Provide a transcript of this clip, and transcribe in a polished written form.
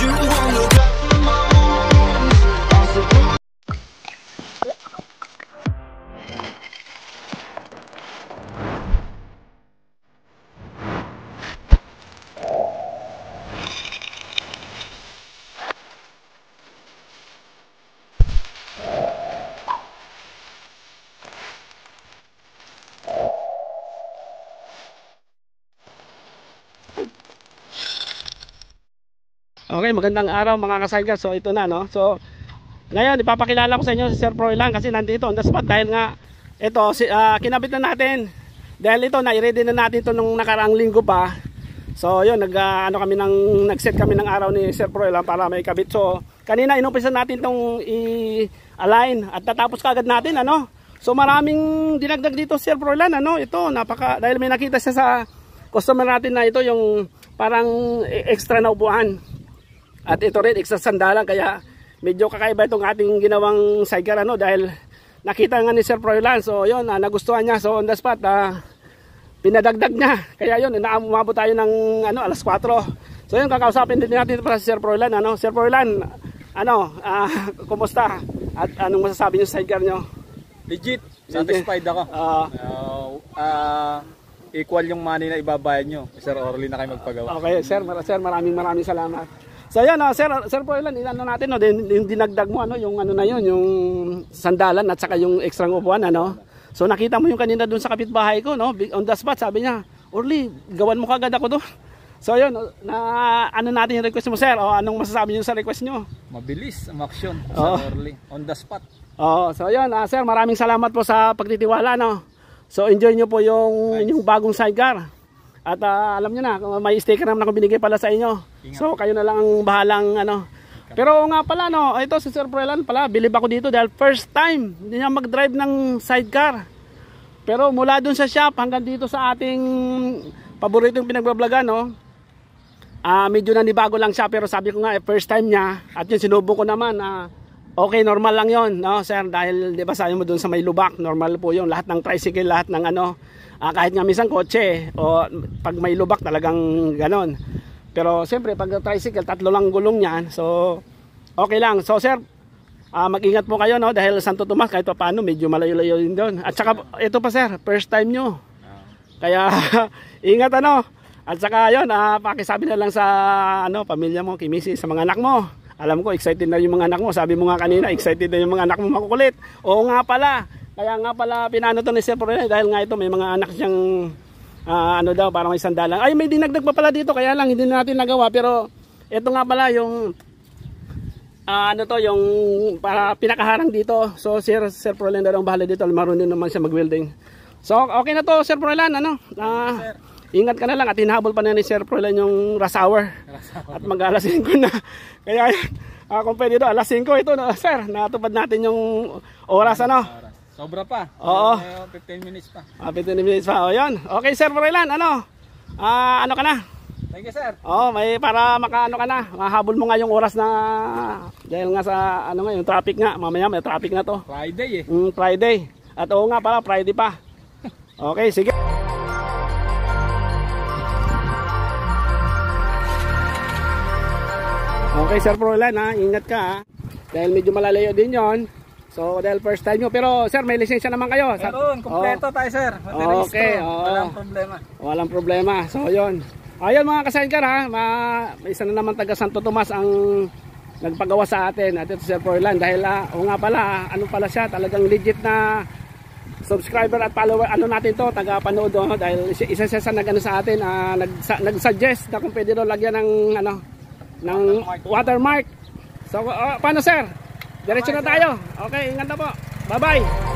you wanna go. Okay, magandang araw mga ka-sidecar. So ito na, no. So ngayon ipapakilala ko sa inyo si Sir Froilan kasi nandito on the spot dahil nga ito kinabit na natin. Dahil ito na-ready na natin ito nung nakaraang linggo pa. So yun, nag-set kami ng araw ni Sir Froilan para may kabit. So kanina inumpisa natin itong i-align at tatapos kaagad natin, ano. So maraming dinagdag dito Sir Froilan, ano. Ito dahil may nakita siya sa customer natin na ito yung parang extra na upuan. At ito rin, extra sandalan, kaya medyo kakaiba itong ating ginawang sidecar, ano, dahil nakita nga ni Sir Froilan. So yun, nagustuhan niya. So on the spot, pinadagdag niya. Kaya yun, umabot tayo ng alas 4. So yun, kakausapin din natin para si Sir Froilan, ano. Sir Froilan, kumusta? At anong masasabi niyo sa sidecar niyo? Legit, satisfied ako. Equal yung money na ibabayad nyo. Sir Orly na kayo magpagawa. Okay, sir, maraming salamat. So yan, Sir Froilan, ilan natin, no, yung dinagdag mo, ano, yung ano na yun, yung sandalan at saka yung extra upuan, ano. So nakita mo yung kanina dun sa kapitbahay ko, no, on the spot, sabi niya, Orly, gawan mo kagad ako doon. So yun, natin yung request mo, sir, o anong masasabi niyo sa request niyo? Mabilis ang action, Sir Orly, on the spot. So yun, sir, maraming salamat po sa pagtitiwala, no. So enjoy nyo po yung bagong sidecar. At alam nyo na, may sticker naman ako binigay pala sa inyo. So kayo na lang ang bahalang ano. Pero nga pala, no, ito si Sir Froilan pala, bilib ako dito dahil first time hindi niya mag-drive ng sidecar. Pero mula dun sa shop hanggang dito sa ating paboritong pinagbablagan, no, medyo nanibago lang siya. Pero sabi ko nga, first time niya. At yun, sinubo ko naman, okay, normal lang yon, no, sir, dahil di ba sabi mo dun sa may lubak, normal po yun, lahat ng tricycle, lahat ng kahit nga minsan kotse o pag may lubak talagang ganon. Pero siyempre pag tricycle, 3 lang gulong niyan, so okay lang. So sir, mag-ingat po kayo, no, dahil Santo Tomas kahit pa paano medyo malayo-layo din doon. At saka ito pa sir, first time nyo, kaya ingat, ano. At saka yun, pakisabi na lang sa pamilya mo, kimisi, sa mga anak mo. Alam ko excited na yung mga anak mo. Sabi mo nga kanina, excited na yung mga anak mo makukulit. Oo nga pala. Kaya nga pala pinano to ni Sir Froilan dahil nga ito may mga anak siyang parang may sandalan. Ay, may dinagdag pa pala dito, kaya lang hindi natin nagawa. Pero ito nga pala yung yung para pinakaharang dito. So Sir Froilan daw ang bahala dito. Marunong naman siya mag-welding. So okay na to Sir Froilan, ingat ka na lang at hinahabol pa na ni Sir Froilan yung rush hour. At mag-alas 5 na. Kaya kung pwede ito, alas 5 ito, sir, natupad natin yung oras, ano. Sobra pa. Oo. 15 minutes pa. 15 minutes pa. O yun. Okay Sir Froilan, ano ka na? Thank you, sir. May para ka na. Mahabol mo nga yung oras na dahil nga sa yung traffic nga. Mamaya may traffic na to. Friday Friday. At oo nga pala, Friday pa. Okay, sige. Okay Sir Froilan, ingat ka, dahil medyo malalayo din yon. So dahil first time nyo, pero sir may lisensya naman kayo. Meron, kompleto tayo sir. Okay, walang problema. Walang problema. So yun. Ayun mga ka-sidecar, may isa na naman taga Santo Tomas ang nagpagawa sa atin at ito Sir Froilan dahil nga pala, pala siya, talagang legit na subscriber at follower natin to, taga-panood, dahil isa siya sa sa atin, nag-suggest na kung pwede daw lagyan ng watermark. So paano sir? Diretso na tayo. Okay, ingat na po. Bye bye.